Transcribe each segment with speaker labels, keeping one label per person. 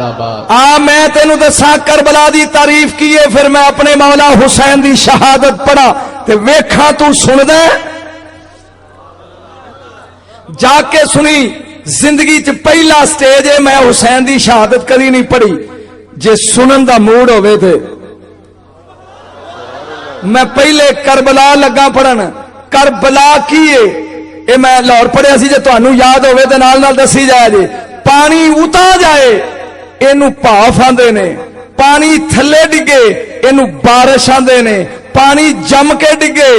Speaker 1: زندہ باد.
Speaker 2: میں تینوں دساں کربلا دی تعریف کی ہے، پھر میں اپنے مولا حسین دی شہادت پڑھا تے ویکھاں تو سن دے جا کے سنی. زندگی چ پہلا سٹیج ہے، میں حسین دی شہادت کدی نہیں پڑھی. جے سنن دا موڈ ہوئے تھے میں پہلے کربلا لگا پڑھن. کربلا کی ہے اے میں لاہور پڑھیا سی، جے تانوں یاد ہوئے تے نال نال دسی جائے. جی پانی اتا جائے اینو بھاف آندے نے، پانی تھلے ڈگے اینو بارش آندے نے، پانی جم کے ڈگے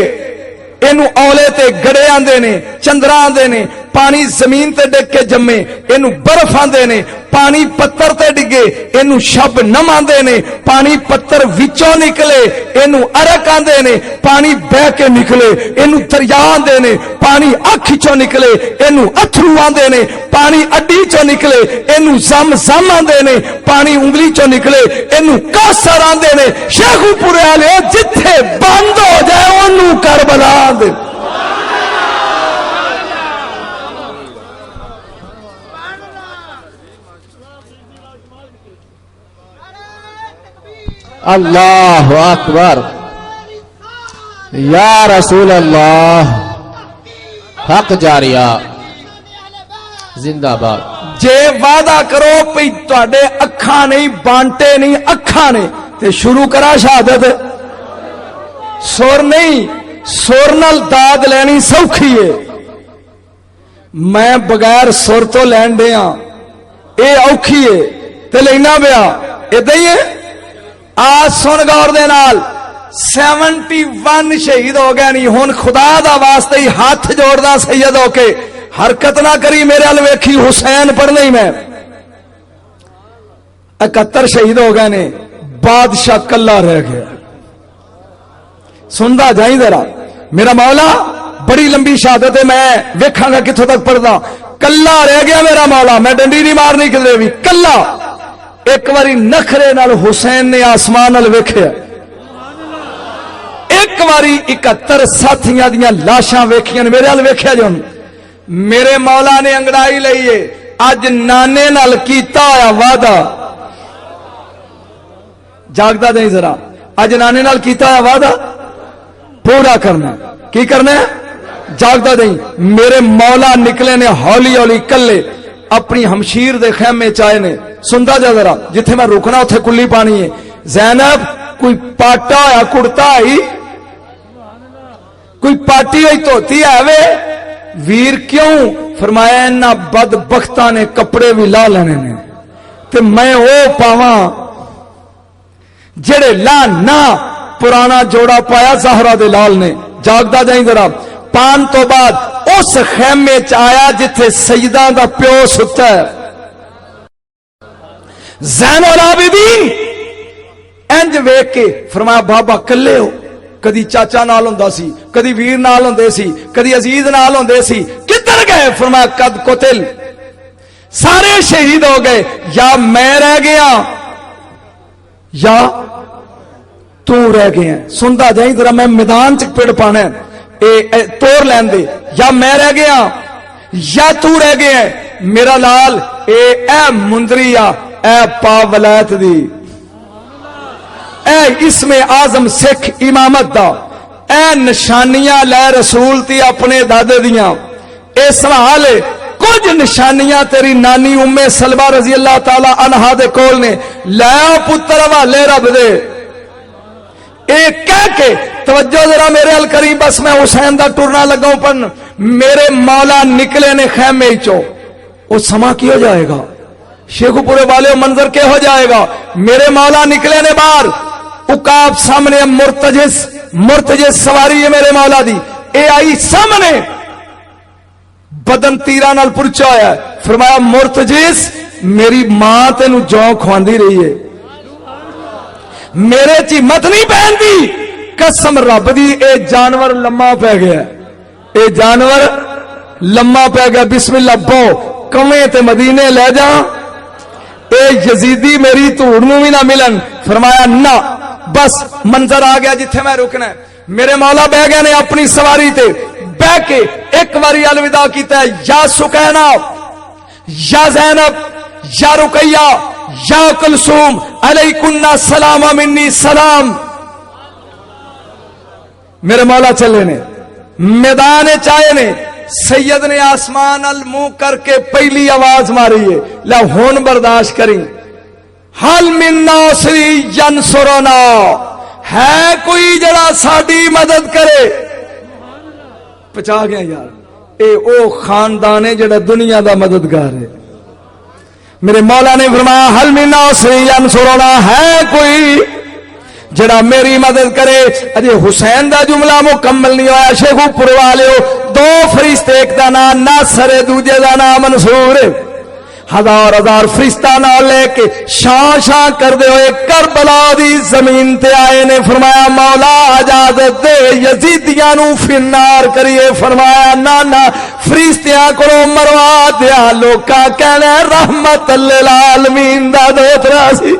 Speaker 2: اینو اولے تے گڑے آندے نے، چندرا آندے نے. پانی زمین تے ڈگ کے جمے اینو برف آندے نے. پانی پتھر تے ڈگے اینو شب نم آندے نے. پانی پتھر وچوں نکلے اینو ارک آندے نے. پانی بہ کے نکلے اینو دریا آندے نے. پانی اکھ چوں نکلے اینو اتھرو آندے نے. پانی اڈی چوں نکلے اینو زم زم آندے نے. پانی انگلی چوں نکلے اینو کوثر آندے نے. شیخو پورے والے جتھے بند ہو جائے اونوں کربلا آندے.
Speaker 1: اللہ اکبر. یا رسول اللہ. حق جاریہ زندہ باد.
Speaker 2: جے وعدہ کرو پئی تواڈے اکھاں نہیں بانٹے نہیں اکھاں نے تے شروع کرا شہادت. سر نہیں، سر نال داد لینی سوکھی ہے. میں بغیر سر تو لین دیاں اے اوکھی ہے تے لینا پیا ادا ہی ہے. آج سن غور دے نال 71 شہید ہو گئے. نہیں ہن خدا دا واسطے ہی ہاتھ جوڑدا سید ہو کے حرکت نہ کری میرے ال ویکھی حسین پر نہیں. میں 71 شہید ہو گئے نے، بادشاہ کلا رہ گیا. سندا جائیں ذرا میرا مولا بڑی لمبی شہادت ہے، میں ویکھاں گا کتھوں تک پڑھدا. کلا رہ گیا میرا مولا، میں ڈنڈی نہیں مارنی کدے بھی. کلا ایک واری نخرے نال حسین نے آسمان نال ویکھیا. ایک واری 71 ساتھیاں دیاں لاشاں ویکھیاں میرے ال ویکھیا. جو میرے مولا نے انگڑائی لئیے اج نانے نال کیتا ہویا وعدہ جاگدا دیں ذرا. اج نانے نال کیتا ہویا وعدہ پورا کرنا. کی کرنا ہے؟ جاگدا دیں. میرے مولا نکلے نے ہولی ہولی کلے اپنی ہمشیر دے خیمے چائے نے. سندا جا ذرا جتھے میں رکنا اتھے کلی پانی ہے. زینب کوئی پاٹا ہویا کڑتا آئی، کوئی پاٹی ہوئی توتی آوے. ویر کیوں؟ فرمایا انہاں بدبختاں نے کپڑے بھی لا لینے نے تے میں او پاواں جڑے لا نہ پرانا جوڑا پایا زہرا دے لال نے. جاگدا جائیں ذرا. پان تو بعد اس خیمے چ آیا جتھے سیدہ دا پیو ستا ہے. زین العابدین انج ویکھ کے فرمایا بابا کلے ہو. کدی چاچا نال ہوندا سی، کدی ویر نال ہوندے سی، کدی عزیز نال ہوندے سی. کدھر گئے؟ فرمایا قد قتل، سارے شہید ہو گئے. یا میں رہ گیا یا تو رہ گیا. سندا جائیں ذرا میں میدان چ پڑ پانا اے توڑ لین دے. یا میں رہ گیا یا تو رہ گیا. میرا لال اے مندری آ اے پا ولایت دی، اے اسم اعظم سکھ امامت دا، اے نشانیاں لے رسول تی اپنے دادے دیاں. اے سوال کچھ نشانیاں تیری نانی ام سلمہ رضی اللہ تعالی عنہا دے کول نے. لے پتر والے رب دے. اے کہہ کے توجہ ذرا میرے ال کریم. بس میں حسین دا ٹرنا لگاؤں پن. میرے مولا نکلے نے خیمے چو. وہ سما کی ہو جائے گا شیخو پورے والے منظر کے ہو جائے گا. میرے مولا نکلے نے باہر. عقاب سامنے مرتجس سواری ہے میرے مولا دی. اے آئی سامنے بدن تیرا نال پرچا ہے. فرمایا مرتجس میری ماں تینو جو کھواندی رہی ہے، میرے چی مت نہیں پہن دی. قسم رب دی اے جانور لمحہ پہ گیا، اے جانور لمحہ پہ گیا. بسم اللہ بو کمیں تے مدینے لے جا. اے یزیدی میری توڑ نو بھی نہ ملن. فرمایا نہ بس منظر آ گیا جتھے میں رکنا ہے. میرے مولا بہ گئے نے اپنی سواری تے بہ کے ایک باری الوداع کیتا ہے. یا سکینہ یا زینب یا رقیہ یا کلثوم علیکن سلام منی سلام. میرے مولا چلے نے میدان چائے نے سید نے آسمان المو کر کے پہلی آواز ماری ہے لے ہون برداشت کریں. حل من ناصری ینصرنا, ہے کوئی جڑا ساڈی مدد کرے. پچا گیا یار, اے او خاندان ہے جڑا دنیا دا مددگار ہے. میرے مولا نے فرمایا حل من ناصری ینصرنا, ہے کوئی جڑا میری مدد کرے. اجے حسین دا جملہ مکمل نہیں ہویا, شیخو پروا لیو. دو فرشتے, ایک دا نام ناصر ہے, دوجے دا نام منصور ہے. ہزار ہزار فرشتہ نال لے کے شاں شاں کر دے ہوئے کربلا دی زمین تے آئے نے. فرمایا مولا اجازت دے یزیدیاں نو فنار کریے. فرمایا نا فرشتیاں کو مروا دیا, لوکاں کہنے رحمت للعالمین دا دوترا سی.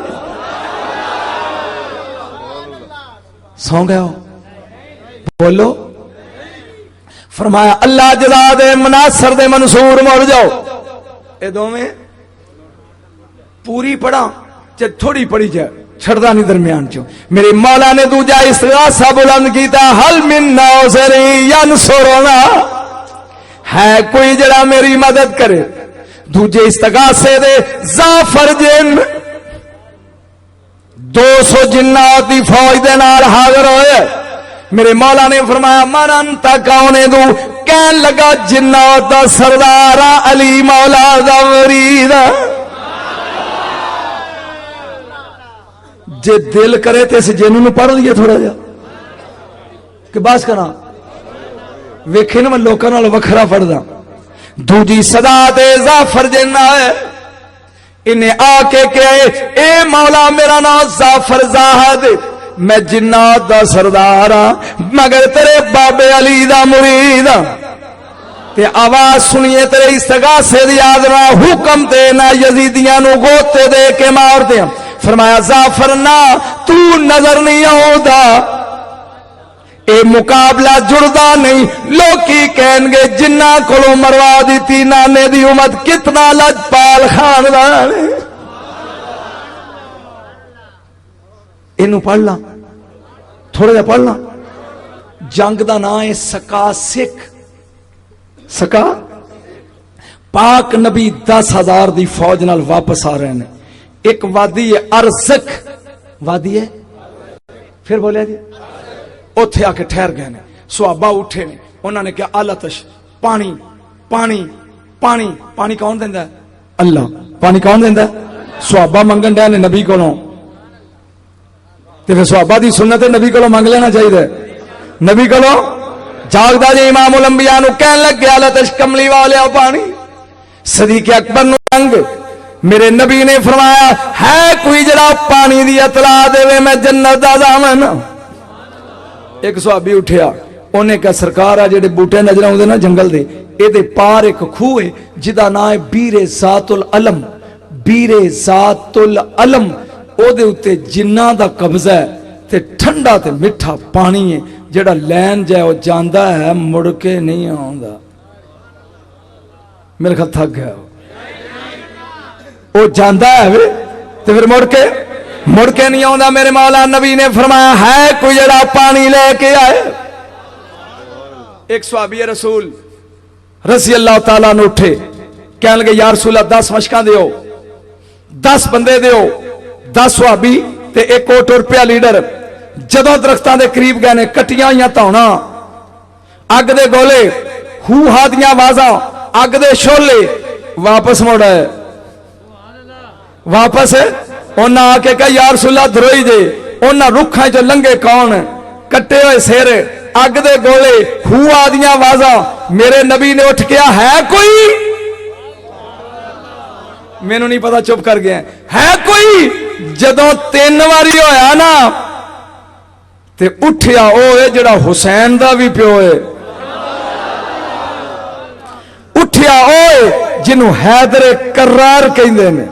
Speaker 2: سو گئے ہو بولو. فرمایا اللہ جزا دے مناصر دے منصور مڑ جاؤ. اے دو میں پوری پڑھا چاہے تھوڑی پڑھی جائے, چھڑدا نہیں درمیان چو. میری مولا نے دوجا استغاثہ بلند کیتا, حل من ناصر ینصرنا, ہے کوئی جڑا میری مدد کرے. دوجے استغاثے دے زعفر جن 200 جنات دی فوج دے نال حاضر ہوئے. میرے مولا نے فرمایا من انت کون دو, کہن لگا جنات دا سردار علی مولا دا مرید. جے دل کرے تے اس جنوں نو پڑھ لئے تھوڑا جا کہ باس کرنا ویکھے نا میں لوکاں نال وکھرا پڑھدا. دوجی صدا تے زعفر جن ہے, انہیں آ کے کہے اے مولا میرا نام زعفر زاہد, میں جنات دا سردار ہاں مگر تیرے بابے علی دا مرید. تے آواز سنیے تیرے استغاثے دی آدما, حکم تے نہ یزیدیاں نو گوتے دے کے مار دے. فرمایا زعفر نا تو نظر نہیں آؤدا, اے مقابلہ جڑدا نہیں. لوکی کہن گے جنہ کولوں مروا دیتی نانے دی امت کتنا لجپال خاندان ہے. اینو پڑھ لا تھوڑا جا پڑھ لا. جنگ دا نام ہے سکا سکھ. سکا پاک نبی 10,000 دی فوج نال واپس آ رہے ہیں. ایک وادی ہے ارزک, وادی ہے پھر بولیا جی, اوتھے آ کے ٹھہر گئے نے. صحابہ اٹھے نے, انہوں نے کہا آلتش پانی پانی پانی. پانی کون دیندا ہے؟ اللہ. پانی کون دیندا ہے؟ صحابہ منگن ڈے نے نبی کولوں. تے پھر صحابہ دی سنت نبی کولوں منگ لینا چاہیے. نبی کولوں جاگدا جی امام الانبیاء نو کہن لگ گیا آلتش کملی والے پانی. صدیق اکبر نو منگ. میرے نبی نے فرمایا ہے کوئی جڑا پانی دی اطلاع دے میں جنت دا ضامن. ایک صحابی اٹھیا, انہیں کہا سرکار آ جڑے بوٹے نظر آؤندے نا جنگل دے, اے دے پار ایک کھوہ ہے جدا نام ہے بیر ذات العلم. بیر ذات العلم او دے اتے جنہ دا قبضہ ہے تے ٹھنڈا تے مٹھا پانی ہے جڑا لین جائے او جاندا ہے مڑ کے نہیں آوندا. میرے خیال تھک گیا او جاندا ہے تے پھر مڑ کے نہیں آوندا. میرے مولا نبی نے فرمایا ہے کوئی جڑا پانی لے کے آئے. ایک صحابی رسول رضی اللہ تعالیٰ نے اٹھے, کہنے لگے یا رسول اللہ 10 مشکاں دیو, 10 بندے دیو. 10 صحابی تے ایک او ٹر پیا لیڈر. جدوں درختاں دے قریب گئے نے, کٹیاں ہوئیاں تاؤنا, اگ دے گولے, ہو ہا دیاں آوازاں, اگ دے شولے. واپس موڑا ہے, واپس انہاں آ کے کہا یا رسول اللہ دروئی دے. انہاں رکھاں جو لنگے کون, کٹے ہوئے سیر, اگ دے گولے, ہو آ دیاں آوازاں. میرے نبی نے اٹھ کیا ہے کوئی, مینوں نہیں پتا, چپ کر گیا ہے کوئی. جدوں 3 واری ہویا نا تے اٹھیا او ہے جڑا حسین دا بھی پیو ہے. اٹھیا او ہے جنوں حیدر کرار کہندے نے,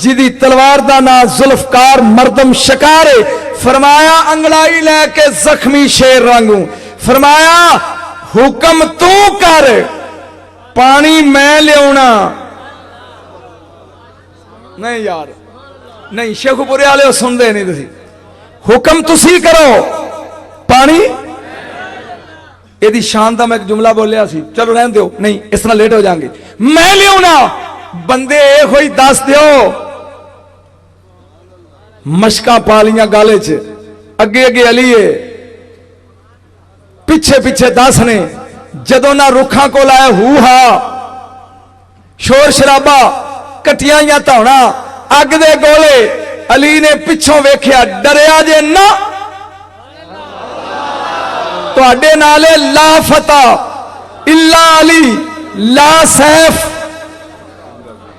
Speaker 2: جدی تلوار دا نا ذوالفقار مردم شکار ہے. فرمایا انگڑائی لے کے زخمی شیر رنگوں. فرمایا حکم تو کر, پانی میں لے اونا. نہیں یار نہیں شیخوپورے والے سنتے نہیں تسی حکم تسی کرو پانی یہ شان کا میں ایک جملہ بولیا سی چلو رہن دیو نہیں اس طرح لیٹ ہو جائیں گے میں لیو نا بندے یہ ہوئی دس دیو مشکاں پا لیاں گالے چ اگے اگے علی ہے پیچھے پیچھے 10 نے جدوں نہ رکھاں کو لائے ہو ہا شور شرابا کٹیاں یا تھونا اگ دے گولے علی نے پچھوں ویکھیا ڈریا جے نہ تواڈے نالے لا فتح الا علی لا سیف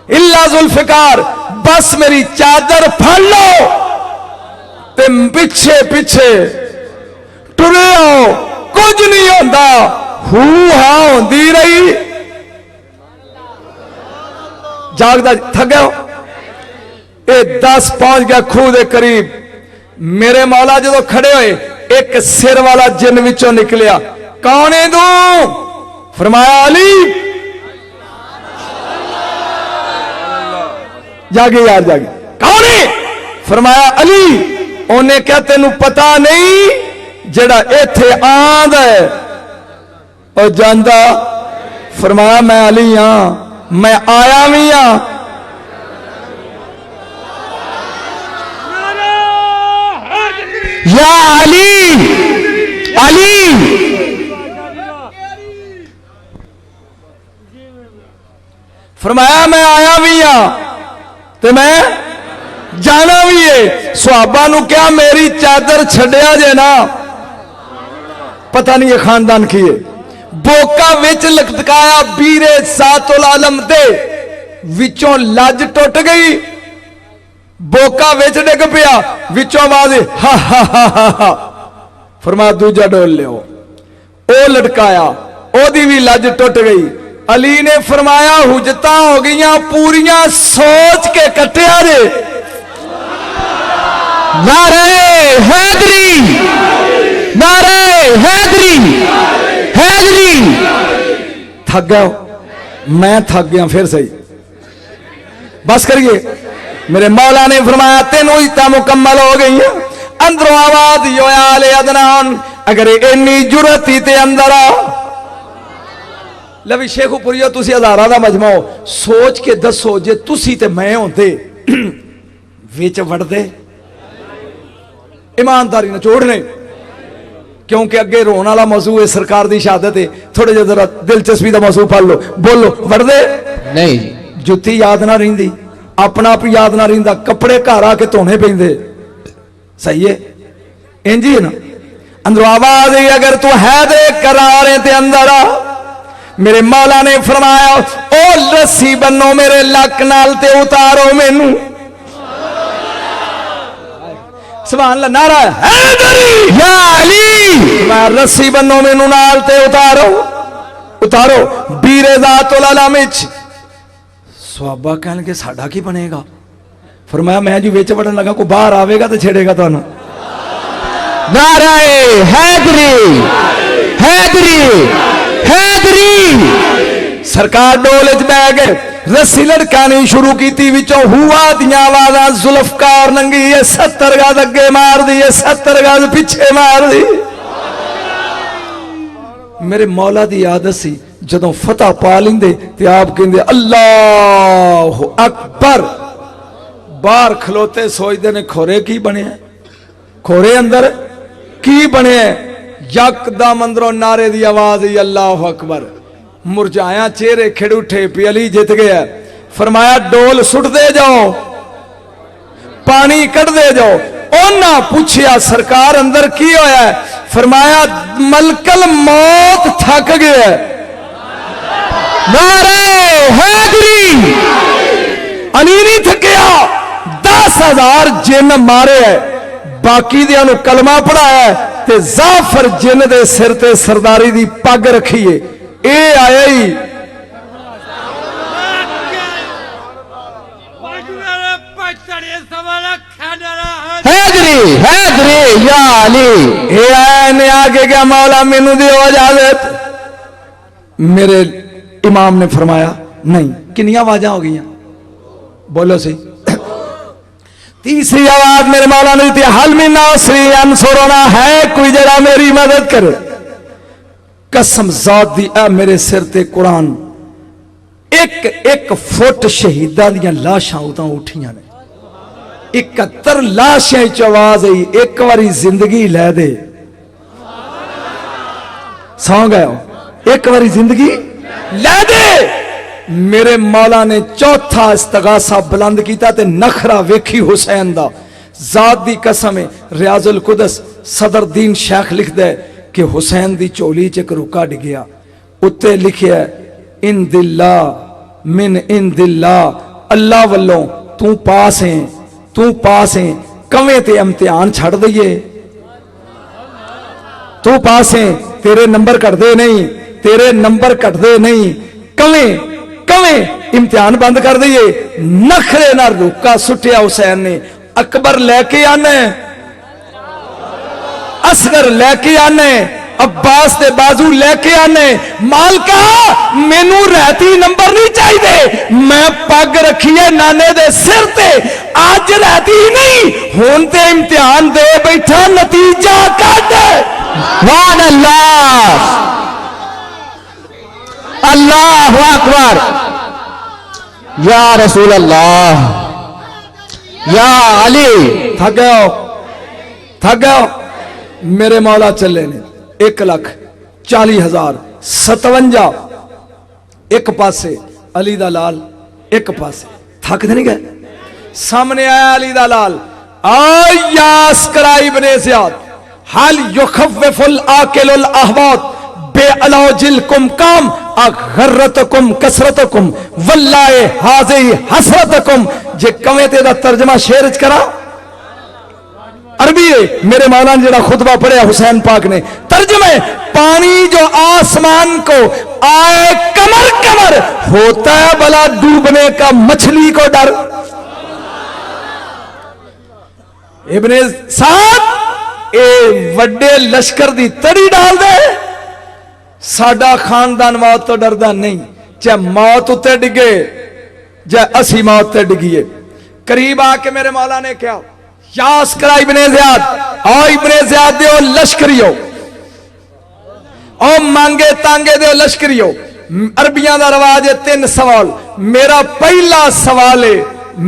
Speaker 2: الا ذوالفقار بس میری چادر پھڑ لو تے پیچھے پیچھے ٹرے آؤ کچھ نہیں ہوندا ہو ہاں ہوندی رہی جاگدا تھک گئے ہو اے 10 پہنچ گیا کھوہ دے قریب میرے مولا جدو کھڑے ہوئے ایک سر والا جن وچوں نکلیا کون ہے تو فرمایا علی جاگے یار جاگے کون ہے فرمایا علی انہیں کیا تینوں پتا نہیں جڑا ایتھے آند ہے اور جاندا فرمایا میں علی ہاں میں آیا بھی ہاں یا علی علی فرمایا میں آیا بھی ہاں تے میں جانا بھی ہے صحابہ نو کیا میری چادر چھڈیا جے نا پتہ نہیں یہ خاندان کی ہے بوکا وچ لٹکایا بیرے سات العالم دے وچوں لج ٹوٹ گئی بوکا وچ ڈگ پیا وچوں آواز ہا ہا ہا ہا ہا فرمایا دوجا ڈول لیو او لٹکایا او دی بھی لج ٹوٹ گئی علی نے فرمایا حجتاں ہو گئیاں پوریاں سوچ کے کٹیا جے نعرہ حیدری نعرہ حیدری حیدری تھک گیا میں تھک گیا پھر صحیح بس کریے میرے مولا نے فرمایا تینوں ہی مکمل ہو گئی ہیں اندروں آواز یو آل عدنان اگر اینی جرت ہی تے اندر آ لوی شیخوپوریو تسی ہزارہ دا مجمع ہو سوچ کے دسو جے تسی تے میں ہوندے ویچ وڑ دے ایمانداری نہ چھوڑنے کیونکہ اگے رون والا موضوع ہے سرکار دی شہادت ہے تھوڑے جے ذرا دلچسپی دا موضوع پڑھ لو بولو وڑ دے
Speaker 1: نہیں
Speaker 2: جُتی یاد نہ رہندی اپنا آپ یاد نہ رہندا کپڑے گھر آ کے دھونے پیندے صحیح ہے انجی ہے نا اندروں آواز ہے اگر تو ہے دے قرار تے اندر آ میرے مولا نے فرمایا او رسی بنو میرے لک نال تے اتارو مینوں سبحان اللہ نعرہ حیدری یا علی میں رسی بنو مینوں نال تے اتارو بیر ذات العالم وچ صحابہ کہن کے ساڈا کی بنے گا فرمایا میں جو وچ وڑن لگا کو باہر آوے گا تے چھڑے گا تانوں
Speaker 1: نعرہ حیدری حیدری حیدری
Speaker 2: سرکار ڈول وچ بیٹھ گئے رسی لڑکانی شروع کیتی وچوں ہوا دیاں آوازاں ذوالفقار ننگی یہ 70 گز اگے مار دی یہ 70 گز پیچھے مار دی میرے مولا دی عادت سی جدوں فتح پا لیندے تے آپ کہندے اللہ اکبر باہر کھلوتے سوچدے نے کھورے کی بنے ہیں کھورے اندر کی بنے ہیں یک دم اندروں نعرے دی آواز ہے اللہ اکبر مرجایا چہرے کھڑ اٹھے پی علی جت گیا فرمایا ڈول سٹ دے جاؤ پانی کٹ دے جاؤ اونا پوچھیا سرکار اندر کی ہویا ہے فرمایا ملکل موت تھک گیا ہے
Speaker 1: نعرہ حیدری
Speaker 2: علی نہیں تھکیا 10,000 جن مارے ہے باقی دیاں نو کلمہ پڑھایا ہے تے زعفر جن دے سر تے سرداری دی پگ رکھیے اے آیا ہی
Speaker 1: حیدری حیدری یا علی
Speaker 2: اے آیا نے آگے گیا مولا مینوں دیو اجازت میرے امام نے فرمایا نہیں کنیاں واجاں ہو گئی ہیں بولو سی تیسری آواز میرے مولا نے دی تھی حل من ناصری انصرنا، ہے کوئی جڑا میری مدد کرے؟ قسم ذات دی اے میرے سر تے قرآن، ایک ایک فٹ شہیداں دیاں لاشاں اتاں اٹھیاں نے، 71 لاشیں چ آواز آئی ایک واری زندگی لے دے، سو گئے ہو، ایک واری زندگی لے دے۔ میرے مولا نے چوتھا استغاثہ بلند کیتا تے نخرہ ویکھی حسین دا، ذات دی قسم ہے۔ ریاض القدس صدر دین شیخ لکھ دے کہ حسین دی چولی چ ایک رکا ڈگیا، اتے لکھیا ہے ان دلہ من ان دلہ، اللہ والوں تو پاس ہیں، تو پاس ہیں، کمیں تے امتحان چھڑ دئیے، تو پاس ہیں، تیرے نمبر کٹ دے نہیں، تیرے نمبر کٹ دے نہیں، کمیں امتحان بند کر دئیے۔ نخرے نہ رکا سٹیا حسین نے، اکبر لے کے آنے، اصغر لے کے آنے، عباس دے بازو لے کے آنے، مالکا مینو رہتی نمبر نہیں چاہیے، میں پگ رکھیے نانے دے سر تے، آج رہتی نہیں ہون تے امتحان دے بیٹھا نتیجہ کٹ۔
Speaker 1: سبحان اللہ، اللہ اکبر، یا رسول اللہ، یا علی۔
Speaker 2: تھک گئے ہو؟ میرے مولا چلے نے 1,40,000 57 ایک پاسے، علی دا لال ایک پاسے، تھک دے نہیں گئے؟ سامنے آیا علی دا لال، آیا عسکرہ ابن زیاد، حل یخفف العاقل الاحباط بے علاجلکم کام اغرتکم کسرتکم واللہ حاضی حسرتکم۔ جے کمیں تے دا ترجمہ شیرج کرا عربی ہے، میرے مولا نے جڑا خطبہ پڑھیا حسین پاک نے، ترجمہ پانی جو آسمان کو آئے کمر کمر، ہوتا ہے بلا ڈوبنے کا مچھلی کو ڈر۔ ابن سعد اے وڈے لشکر دی تڑی ڈال دے، ساڈا خاندان موت تو ڈردا نہیں، چاہے موت اتے ڈگے جاہے اسی موت تے ڈگیے۔ قریب آ کے میرے مولا نے کیا، یا عسکرہ ابن زیاد، او ابن زیاد دیو لشکریو، او مانگے تانگے دیو لشکریو۔ عربیاں دا رواج ہے 3 سوال، میرا پہلا سوال ہے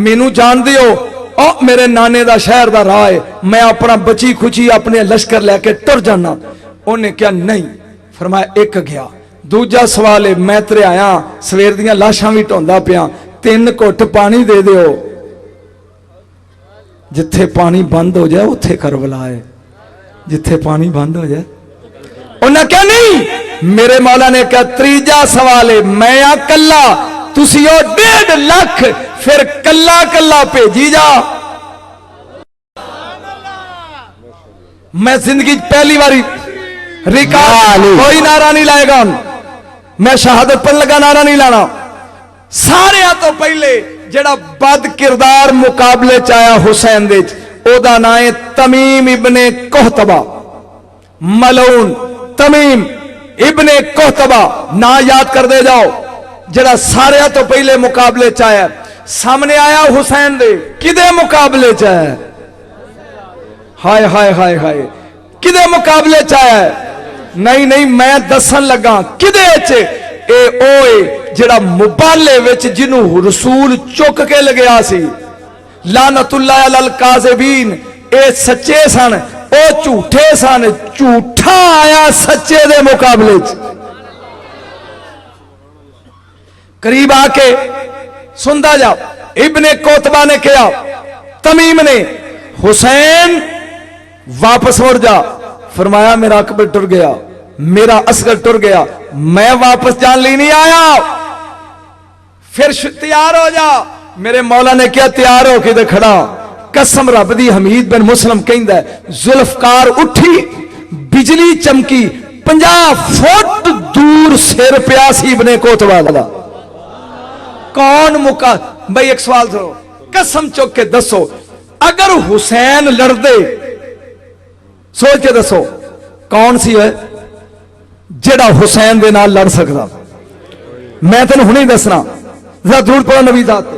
Speaker 2: مینو جان دیو، او میرے نانے دا شہر دا راہ ہے، میں اپنا بچی کھچی اپنے لشکر لے کے ٹر جانا۔ انہیں کیا نہیں، فرمایا ایک گیا۔ دوجا سوال ہے میں ترے آیا سویر دیاں لاشاں بھی ٹوندا پیاں، 3 گھٹ پانی دے دیو، جتھے پانی بند ہو جائے اتھے کربلا ہے، جتھے پانی بند ہو جائے۔ انہیں کیا نہیں، میرے مولا نے کہا تریجا سوال ہے میں آ کلا، تسی ہو 1.5 لاکھ، پھر کلا کلا بھیجی جا۔ میں زندگی پہلی باری ریکارڈ کوئی نعرہ نہیں لائے گا، میں شہادت پر لگا نعرہ نہیں لانا۔ سارے تو پہلے جڑا بد کردار مقابلے چایا حسین دے، او دا نائے تمیم ابن قحطبہ، ملعون تمیم ابن قحطبہ، نا یاد کر دے جاؤ، جڑا سارے تو پہلے مقابلے چایا، سامنے آیا حسین دے، کدے مقابلے چایا، ہائے ہائے ہائے ہائے، کدے مقابلے چایا، نہیں میں دسن لگا کدے چے، اے اوئے جڑا مبالے وچ جنوں رسول چک کے لگیا سی، لعنت اللہ علی الکاذبین، اے سچے سن او جھوٹے سن، جھوٹا آیا سچے دے مقابلے چ۔ قریب آ کے سندا جا، ابن قحطبہ نے کیا، تمیم نے، حسین واپس مڑ جا، فرمایا میرا اکبر ٹر گیا، میرا اصغر ٹر گیا، میں واپس جان لی نہیں آیا، پھر تیار ہو جا۔ میرے مولا نے کیا تیار ہو کے دے کھڑا، قسم رب دی حمید بن مسلم کہندا ہے، ذوالفقار اٹھی، بجلی چمکی، 50 فٹ دور سر پیا سی ابن قحطبہ دا۔ کون مکا، بھئی ایک سوال سنو، قسم چوک کے دسو، اگر حسین لڑ دے، سوچ کے دسو کون سی ہے جڑا حسین دے نال لڑ سکتا؟ میں تینوں ہنے دسنا، ذرا درود پڑھو نبی ذات تے۔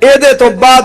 Speaker 2: ਇਹਦੇ ਤੋਂ ਬਾਅਦ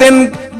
Speaker 2: 3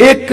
Speaker 2: 1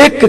Speaker 2: 1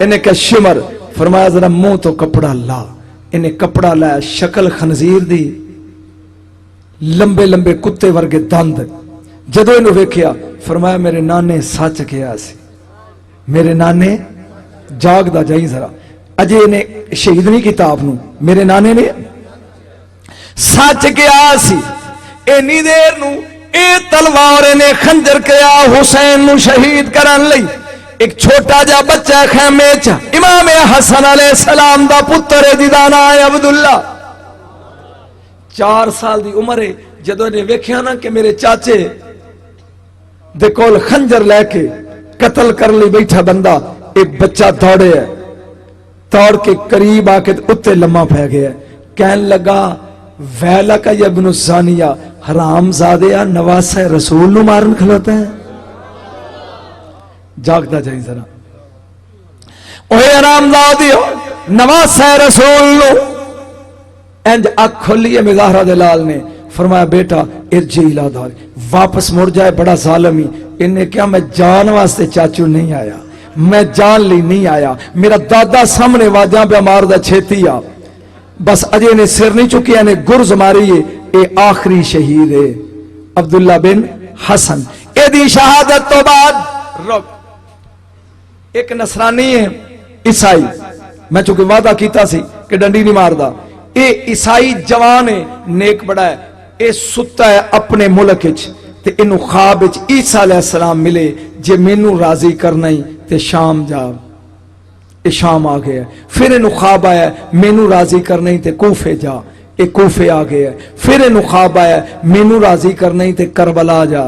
Speaker 2: انہیں کہا شمر، فرمایا ذرا منہ تو کپڑا لا، انہیں کپڑا لایا، شکل خنزیر دی، لمبے لمبے کتے ورگے دند، جدو انہوں ویکھیا فرمایا میرے نانے سچ کیا سی، میرے نانے جاگ دا جائیں ذرا، اجے انہیں شہید نہیں کتاب نو، میرے نانے نے سچ کیا سی، اینی دیر نو اے تلوار نے خنجر کیا حسین نو شہید کرن لئی، ایک چھوٹا جا بچہ خیمے چ امام حسن علیہ السلام دا پتر جدا نام ہے عبداللہ، 4 سال دی عمر ہے، جدو نے ویکھیا نا کہ میرے چاچے دے کول خنجر لے کے قتل کر لی بیٹھا بندہ، ایک بچہ دوڑے ہے، توڑ کے قریب آ کے اتے لمحہ پہ گیا، کہن لگا ویلک یا ابن الزانیہ، حرام زادیا نواسہ رسول نو مارن کھلوتا ہے، جاگتا جائیں ذرا، اوہ حرام زادیا نواسہ رسول نو، اینج اک کھولی ہے مظاہرہ دلال نے، فرمایا بیٹا ارجعی الی دار، واپس مڑ جائے، بڑا ظالمی، انہیں کیا میں جان واسطے چاچو نہیں آیا، میں جان لی نہیں آیا، میرا دادا سامنے واجاں پہ مار دا چھیتی آ، بس اجے نے سر نہیں چکی، نے گرز ماری ہے، اے آخری شہید ہے عبداللہ بن حسن۔ اے دی شہادت تو بعد رک، ایک نصرانی ہے عیسائی، میں چونکہ وعدہ کیتا سی کہ ڈنڈی نہیں مار دا، اے عیسائی جوان ہے، نیک بڑا ہے، اے ستا ہے اپنے ملک اچ، تے انہوں خواب اچ عیسیٰ علیہ السلام ملے، جے مینوں راضی کرنا ہی تے شام جا، اے شام آ گیا، پھر انہوں خواب آیا مینوں راضی کرنا ہی تے کوفے جا، اے کوفے آ گیا، پھر انہوں خواب آیا مینوں راضی کرنا ہی تے کربلا جا،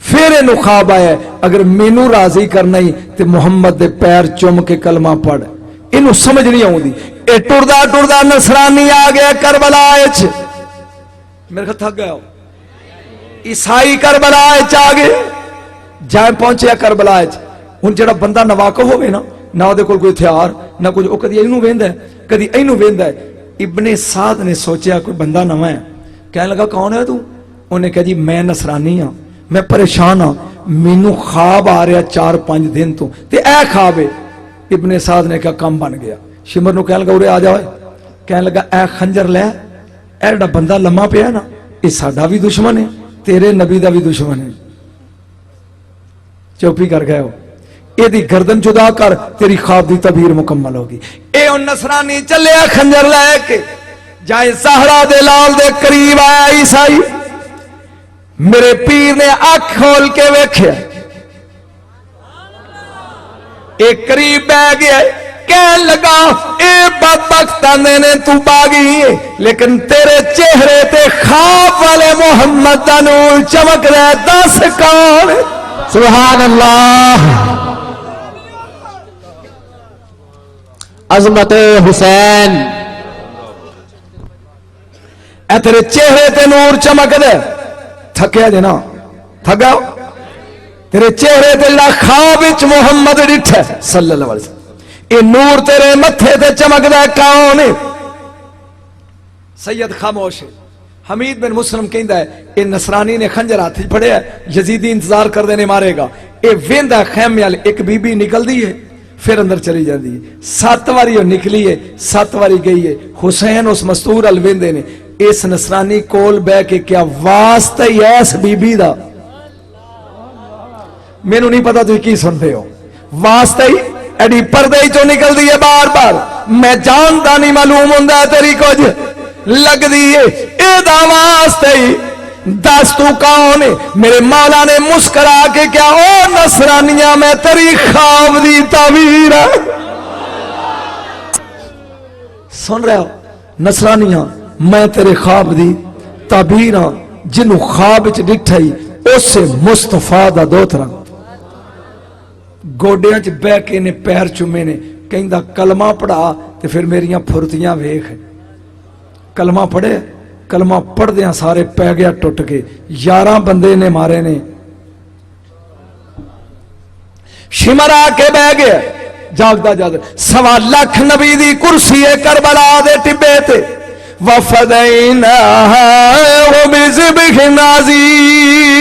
Speaker 2: پھر انہوں خواب آیا اگر مینوں راضی کرنا ہی تے محمد دے پیر چوم کے کلمہ پڑھ، انہوں سمجھ نہیں آؤں دی، اے ٹردہ ٹردہ نصرانی آ گیا کربلا اچ، میرے خط تھک گیا ہو، عیسائی کربلا اچ آ گئے، جائیں پہنچے کربلا اچ، ہن جڑا بندہ نواقف ہوئے نا، نہ دے کول کوئی ہتھیار نہ کچھ، او کدی اینوں ویندا ہے کدی اینوں ویندا ہے، ابن سعد نے سوچیا کوئی بندہ نواں ہے، کہنے لگا کون ہے تو؟ انہیں کہا جی میں نصرانی ہاں، میں پریشان ہاں، مینوں خواب آ رہا 4-5 دن تو، تے اے خواب ہے، ابن سعد نے کہا کام بن گیا، شمر نو کہنے لگا اورے آ جاؤ، کہنے لگا اے خنجر لے، اے جڑا بندہ لمحہ پیا نا، یہ ساڈا بھی دشمن ہے تیرے نبی دا بھی دشمن ہے، چوپی کر گئے ہو، اے دی گردن جدا کر، تیری خواب دی تعبیر مکمل ہوگی۔ اے ان نصرانی چلے خنجر لے کے، جائے زہرا دے لال دے قریب آیا عیسائی، میرے پیر نے آنکھ کھول کے ویکھیا، ایک قریب بہ گیا، کہنے لگا اے بدبخت نے تو باغی ہے، لیکن تیرے چہرے تے خواب والے محمد دا نور چمک رہا، دس کون؟
Speaker 1: سبحان اللہ، عظمت حسین،
Speaker 2: اے تیرے چہرے تے نور چمک دے، تھکیا جنا تھکا، تیرے چہرے تے لا خواب وچ محمد ڈٹھے صلی اللہ علیہ وسلم، اے نور تیرے متھے تے چمک دے کون ہے؟ سید خاموش ہے، حمید بن مسلم کہندا ہے اے نصرانی نے خنجر ہاتھ پھڑیا ہے، یزیدی انتظار کر دینے مارے گا، اے ویندا خیمے والے، ایک بی بی نکل دی ہے پھر اندر چلی جاندی ہے، 7 واری وہ نکلی ہے، 7 واری گئی ہے، حسین اس مستور ال ویندے نے، اس نصرانی کول بہ کے کیا واسطہ ہی ایس بی بی دا، مینوں نہیں پتا تو کی سنتے ہو، واسطہ ہی ایڈی پردے چوں نکل دی ہے بار بار، میں جاندا نہیں معلوم ہوندا تیری کچھ لگ دی ہے، اے دا واسطہ ہی دس تو کون ہے؟ میرے مولا نے مسکرا کے کیا او نصرانیاں میں تیری خواب دی تعبیر ہے، سن رہے ہو نصرانیاں میں تیرے خواب دی تعبیر ہاں، جنوں خواب وچ ڈٹھائی اس سے مصطفیٰ دا دوترا، گوڈیاں چ بہ کے نے پیر چومے نے، کہندا کلمہ پڑھا تے پھر میریاں پھرتیاں ویکھ، کلمہ پڑھے، کلمہ پڑھ دیاں سارے پہ گیا ٹوٹ کے، 11 بندے نے مارے نے، شمر آ کے بہ گیا، جاگدا جاگدا 1.25 لاکھ نبی دی کرسی ہے کربلا دے ٹبے تے، وفدیناہ وبذبح عظیم،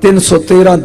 Speaker 2: 313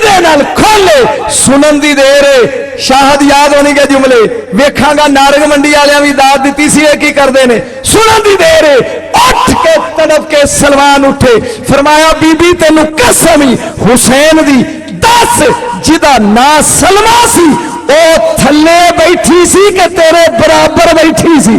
Speaker 2: ਇਹਦੇ ਨਾਲ ਖੋਲੇ ਸੁਣਨ ਦੀ ਦੇਰ ਏ। ਸ਼ਾਹਦ ਯਾਦ ਹੋਣੀ ਕਿ ਜੁਮਲੇ ਵੇਖਾਂਗਾ ਨਾਰਗ ਮੰਡੀ ਵਾਲਿਆਂ ਵੀ ਦਾਤ ਦਿੱਤੀ ਸੀ ਇਹ ਕੀ ਕਰਦੇ ਨੇ ਸੁਣਨ ਦੀ ਦੇਰ ਏ। ਉੱਠ ਕੇ ਤੜਪ ਕੇ ਸਲਮਾਨ ਉੱਠੇ ਫਰਮਾਇਆ ਬੀਬੀ ਤੈਨੂੰ ਕਸਮ ਹੀ ਹੁਸੈਨ ਦੀ ਦੱਸ ਜਿਹਦਾ ਨਾਂ ਸਲਮਾ ਸੀ ਉਹ ਥੱਲੇ ਬੈਠੀ ਸੀ ਕਿ ਤੇਰੇ ਬਰਾਬਰ ਬੈਠੀ ਸੀ।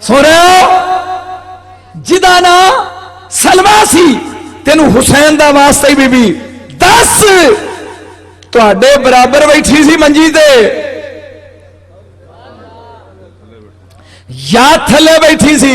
Speaker 2: ਸੁਣਿਓ ਜਿਹਦਾ ਨਾਂ ਸਲਮਾ ਸੀ ਤੈਨੂੰ ਹੁਸੈਨ ਦਾ ਵਾਸਤਾ ਹੀ ਬੀਬੀ ਦੱਸ ਤੁਹਾਡੇ ਬਰਾਬਰ ਬੈਠੀ ਸੀ ਮੰਜੀ ਤੇ ਜਾਂ ਥੱਲੇ ਬੈਠੀ ਸੀ।